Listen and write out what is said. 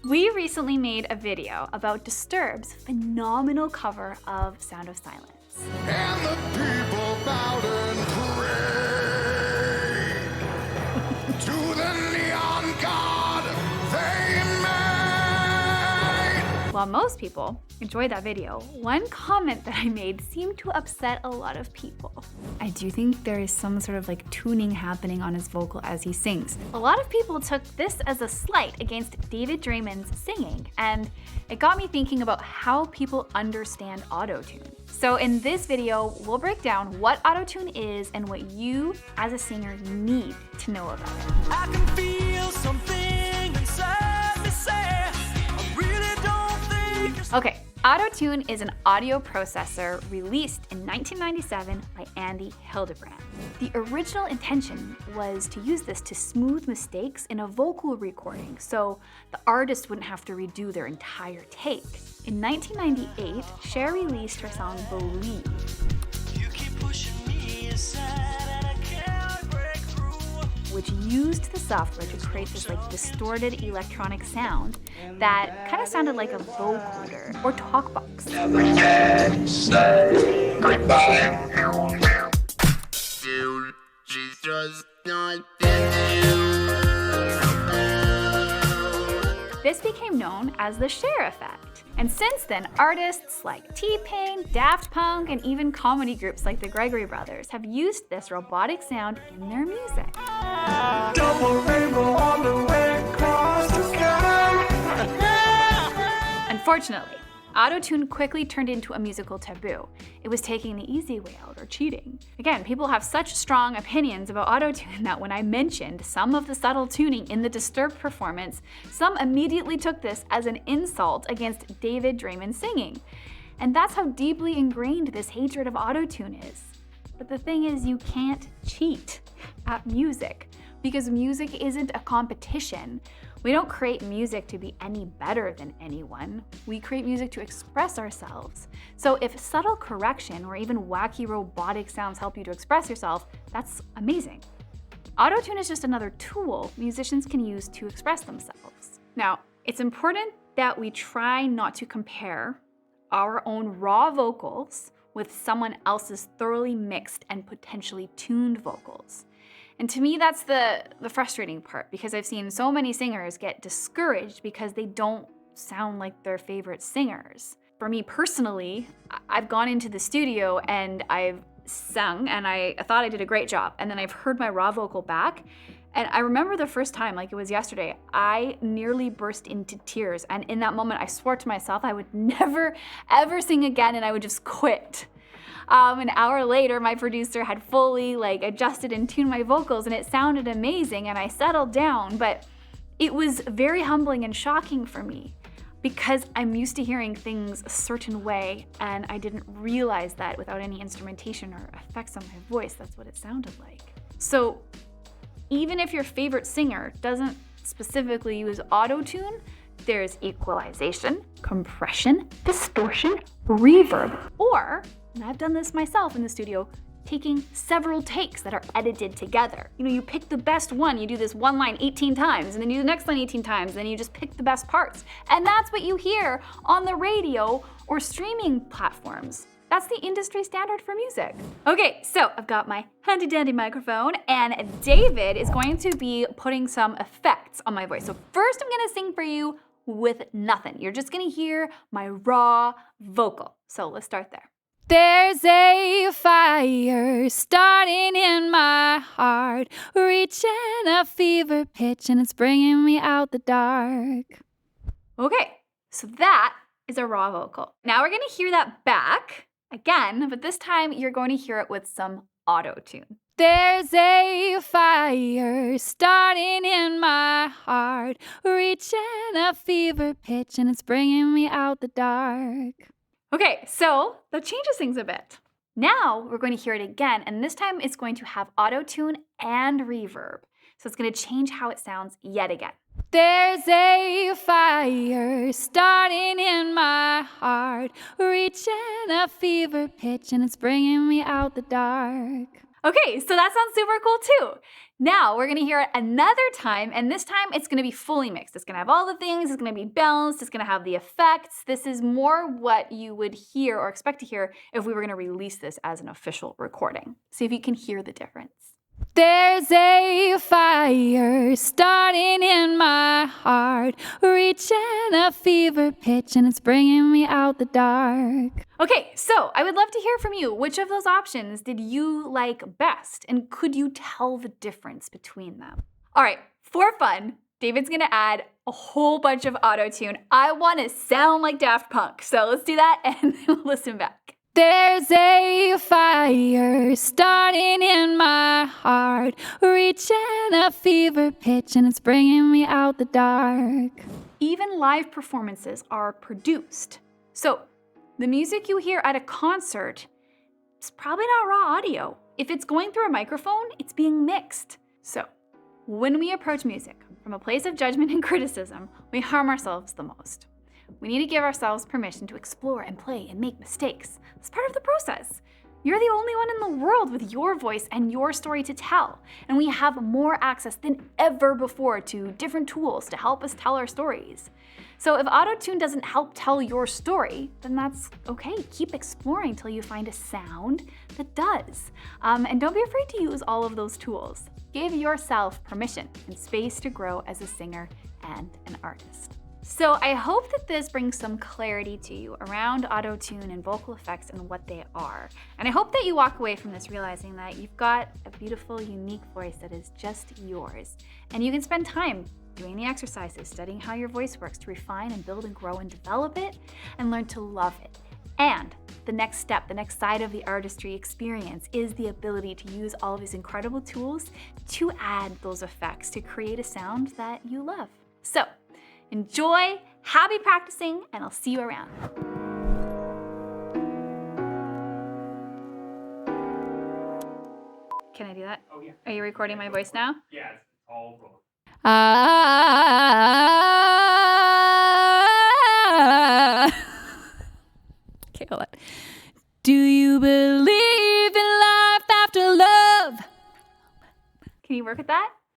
We recently made a video about Disturbed's phenomenal cover of Sound of Silence. And the people bowed and prayed to the neon god they made. While most people enjoyed that video, one comment that I made seemed to upset a lot of people. I do think there is some sort of tuning happening on his vocal as he sings. A lot of people took this as a slight against David Draymond's singing, and it got me thinking about how people understand autotune. So in this video, we'll break down what autotune is and what you as a singer need to know about it. I can feel something inside me say, I really don't think it's... Okay, Autotune is an audio processor released in 1997 by Andy Hildebrand. The original intention was to use this to smooth mistakes in a vocal recording, so the artist wouldn't have to redo their entire take. In 1998, Cher released her song Believe. You keep pushing me aside and I can't break through. Which used the software to create this distorted electronic sound that kind of sounded like a vocoder or talk box. This became known as the Cher effect. And since then, artists like T-Pain, Daft Punk, and even comedy groups like the Gregory Brothers have used this robotic sound in their music. Double rainbow on the way across the sky. Unfortunately, autotune quickly turned into a musical taboo. It was taking the easy way out or cheating. Again, people have such strong opinions about autotune that when I mentioned some of the subtle tuning in the Disturbed performance, some immediately took this as an insult against David Draymond's singing. And that's how deeply ingrained this hatred of autotune is. But the thing is, you can't cheat at music because music isn't a competition. We don't create music to be any better than anyone. We create music to express ourselves. So if subtle correction or even wacky robotic sounds help you to express yourself, that's amazing. Autotune is just another tool musicians can use to express themselves. Now, it's important that we try not to compare our own raw vocals with someone else's thoroughly mixed and potentially tuned vocals. And to me, that's the frustrating part, because I've seen so many singers get discouraged because they don't sound like their favorite singers. For me personally, I've gone into the studio and I've sung and I thought I did a great job. And then I've heard my raw vocal back. And I remember the first time, like it was yesterday, I nearly burst into tears. And in that moment, I swore to myself I would never, ever sing again and I would just quit. An hour later, my producer had fully adjusted and tuned my vocals and it sounded amazing and I settled down, but it was very humbling and shocking for me because I'm used to hearing things a certain way and I didn't realize that without any instrumentation or effects on my voice, that's what it sounded like. So even if your favorite singer doesn't specifically use autotune, there's equalization, compression, distortion, reverb, or, and I've done this myself in the studio, taking several takes that are edited together. You pick the best one, you do this one line 18 times, and then you do the next line 18 times, and then you just pick the best parts. And that's what you hear on the radio or streaming platforms. That's the industry standard for music. Okay, so I've got my handy dandy microphone and David is going to be putting some effects on my voice. So first I'm gonna sing for you with nothing. You're just gonna hear my raw vocal. So let's start there. There's a fire starting in my heart, reaching a fever pitch and it's bringing me out the dark. Okay, so that is a raw vocal. Now we're gonna hear that back again, but this time you're going to hear it with some auto-tune. There's a fire starting in my heart, reaching a fever pitch and it's bringing me out the dark. Okay, so that changes things a bit. Now we're going to hear it again, and this time it's going to have auto-tune and reverb. So it's going to change how it sounds yet again. There's a fire starting in my heart, reaching a fever pitch and it's bringing me out the dark. Okay, so that sounds super cool too. Now we're gonna hear it another time, and this time it's gonna be fully mixed. It's gonna have all the things, it's gonna be balanced, it's gonna have the effects. This is more what you would hear or expect to hear if we were gonna release this as an official recording. See if you can hear the difference. There's a fire starting in my heart, reaching a fever pitch, and it's bringing me out the dark. Okay, so I would love to hear from you. Which of those options did you like best? And could you tell the difference between them? All right, for fun, David's gonna add a whole bunch of auto-tune. I wanna sound like Daft Punk, so let's do that and we'll listen back. There's a fire starting in my heart, reaching a fever pitch, and it's bringing me out the dark. Even live performances are produced. So the music you hear at a concert is probably not raw audio. If it's going through a microphone, it's being mixed. So when we approach music from a place of judgment and criticism, we harm ourselves the most. We need to give ourselves permission to explore and play and make mistakes. It's part of the process. You're the only one in the world with your voice and your story to tell. And we have more access than ever before to different tools to help us tell our stories. So if auto-tune doesn't help tell your story, then that's okay. Keep exploring till you find a sound that does. And don't be afraid to use all of those tools. Give yourself permission and space to grow as a singer and an artist. So I hope that this brings some clarity to you around auto-tune and vocal effects and what they are. And I hope that you walk away from this realizing that you've got a beautiful, unique voice that is just yours. And you can spend time doing the exercises, studying how your voice works to refine and build and grow and develop it and learn to love it. And the next step, the next side of the artistry experience is the ability to use all of these incredible tools to add those effects to create a sound that you love. So enjoy, happy practicing, and I'll see you around. Can I do that? Oh, yeah. Are you recording my voice now? Yeah, it's all rolling. Okay, hold on. Do you believe in life after love? Can you work with that?